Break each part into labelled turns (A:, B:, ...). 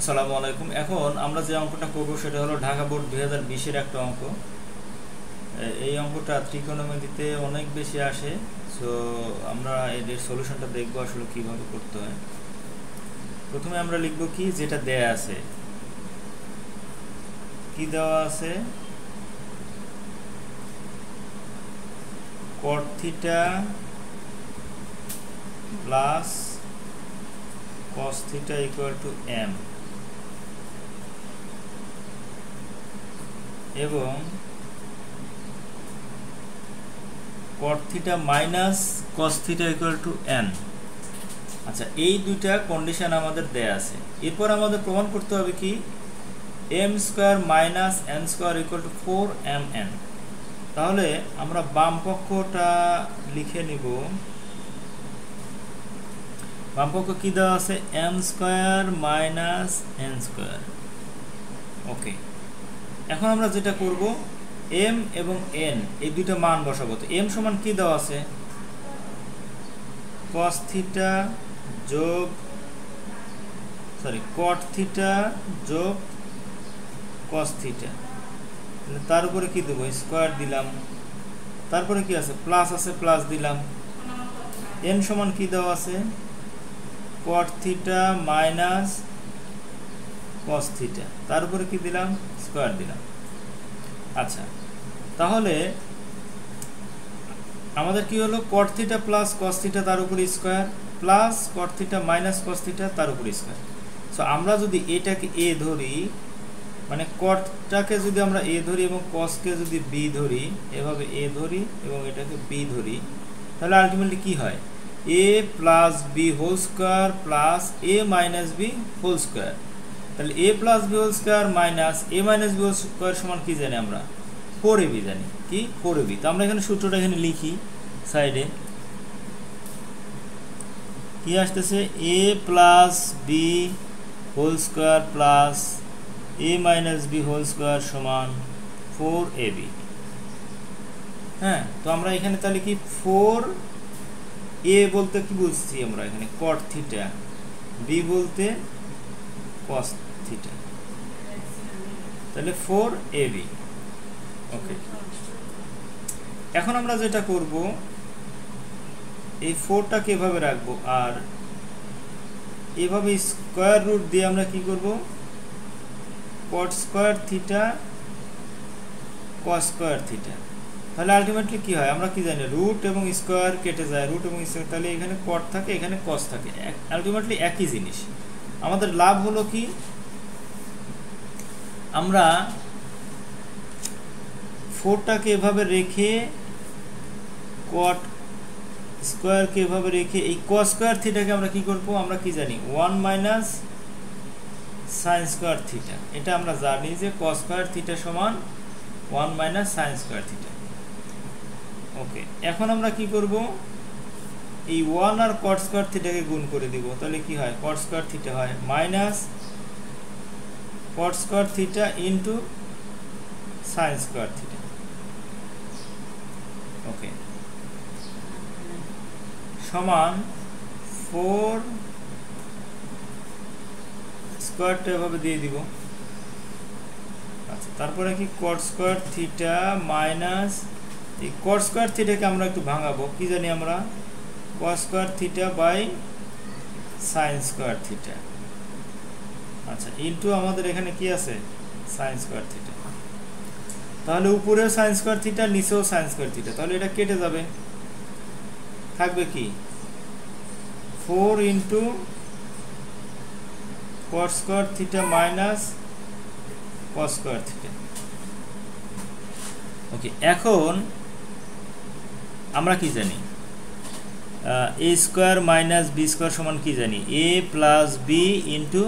A: আসসালামু আলাইকুম। এখন আমরা যে অঙ্কটা করব সেটা হলো ঢাকা বোর্ড 2020 এর একটা অঙ্ক। এই অঙ্কটা ত্রিকোণমিতিতে অনেক বেশি আসে, সো আমরা এর সলিউশনটা দেখব আসলে কিভাবে করতে হয়। প্রথমে আমরা লিখব কি যেটা দেয়া আছে, কি দেওয়া আছে, cot theta plus cos theta equal to m এবং cot theta minus cos theta equal to n। আচ্ছা, এই দুইটা কন্ডিশন আমাদের দেয়া আছে। এরপর আমাদের প্রমাণ করতে হবে কি m square minus n square equal to 4mn। তাহলে আমরা বাম পক্ষটা লিখে নিব। বাম পক্ষ কি দেওয়া আছে, m square minus n square. Okay, এখন আমরা যেটা করব m এবং n এই দুইটা মান বসাবো। তো m সমান কি দেওয়া আছে, cos থিটা যোগ cot থিটা যোগ cos থিটা, তার উপরে কি দেবো, স্কয়ার দিলাম, তারপরে কি আছে, প্লাস আছে, প্লাস দিলাম। n সমান কি দেওয়া আছে, cot theta minus cos theta, তার উপরে কি দিলাম, স্কয়ার দিলাম। আচ্ছা, তাহলে আমাদের কি হলো, cot theta plus cos theta তার উপরে square plus cot theta minus cos theta তার উপরে স্কয়ার। সো আমরা যদি এটাকে a ধরি, মানে cotটাকে যদি আমরা a ধরি এবং cosকে যদি b ধরি, এভাবে a ধরি এবং এটাকে b ধরি, তাহলে আলটিমেটলি কি হয়, a plus b whole square plus a minus b whole square. তাহলে a plus b whole square minus a minus b whole square সমান কি জানি আমরা, 4ab জানি, কি 4ab। তো আমরা এখানে সূত্রটা এখানে লিখি সাইডে, কি আসতেছে, a plus b whole square plus a minus b whole square সমান 4ab। হ্যাঁ, তো আমরা এখানে তাহলে কি 4a বলতে কি বুঝছি আমরা এখানে, cot থিটা, b বলতে cos থিটা, তাহলে 4ab। ওকে, এখন আমরা যেটা করব, এই 4টাকে এভাবে রাখবো আর এভাবে স্কয়ার রুট দিয়ে আমরা কি করব, cot square theta cos square theta. তাহলে আলটিমেটলি কি হয়, আমরা কি জানি, রুট এবং স্কয়ার কেটে যায়, রুট এবং স্কয়ার, তাহলে এখানে cot থাকে, এখানে cos থাকে, আলটিমেটলি একই জিনিস। আমাদের লাভ হলো কি, আমরা 4টাকে এভাবে রেখে cot স্কয়ারকে এভাবে রেখে এই cos স্কয়ার থিটাকে আমরা কি করব, আমরা কি জানি 1 মাইনাস sin স্কয়ার থিটা। এটা আমরা জানি যে cos স্কয়ার থিটা সমান 1 minus sin square theta. Okay, এখন আমরা কি করব, এই 1 আর cot স্কয়ার থিটাকে গুণ করে দিব, তাহলে কি হয়, cot স্কয়ার থিটা হয় minus cot square theta into sin square theta. Okay, সমান 4 স্কয়ারটা এভাবে দিয়ে দিব। আচ্ছা, তারপরে কি cot স্কয়ার থিটা মাইনাস এই cot স্কয়ার থিটাকে আমরা একটু ভাঙাবো, কি জানি আমরা, cos square theta by sin square theta. আচ্ছা, ইনটু আমাদের এখানে কি আছে, sin স্কয়ার থিটা। তাহলে উপরেও sin স্কয়ার থিটা, নিচেও sin স্কয়ার থিটা, তাহলে এটা কেটে যাবে, থাকবে কি 4 into cot square theta minus cos square theta. Okay, এখন আমরা কি জানি, a square minus b square সমান কি জানি, a plus b into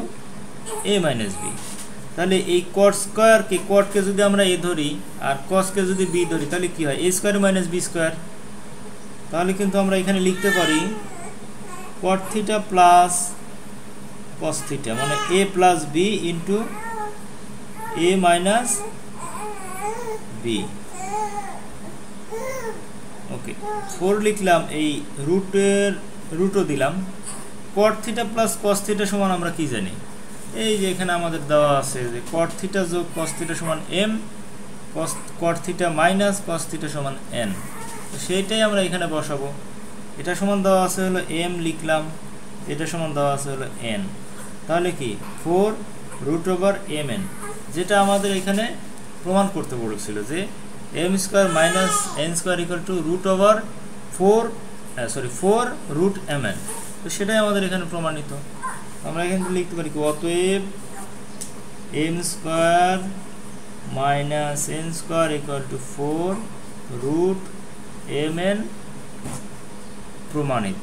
A: a minus b। তাহলে এই cot স্কয়ারকে, cotকে যদি আমরা a ধরি আর cosকে যদি b ধরি, তাহলে কি হয়, a square minus b square. তাহলে কিন্তু আমরা এখানে লিখতে পারি cot theta plus cos theta, মানে a plus b into a minus b। ওকে, 4 লিখলাম, এই রুটও দিলাম। cot theta plus cos theta সমান আমরা কি জানি, এই যে এখানে আমাদের দেওয়া আছে যে cot থিটা যোগ cos থিটা সমান m, cot theta minus cos theta সমান n। তো সেইটাই আমরা এখানে বসাবো। এটা সমান দেওয়া আছে হলো m লিখলাম, এটা সমান দেওয়া আছে হলো n। তাহলে কি 4√mn, যেটা আমাদের এখানে প্রমাণ করতে বলেছিল যে m square minus n square equal to √4√mn। তো সেটাই আমাদের এখানে প্রমাণিত। আমরা এখানে লিখতে পারি অতএব m square minus n square equal to 4√mn প্রমাণিত।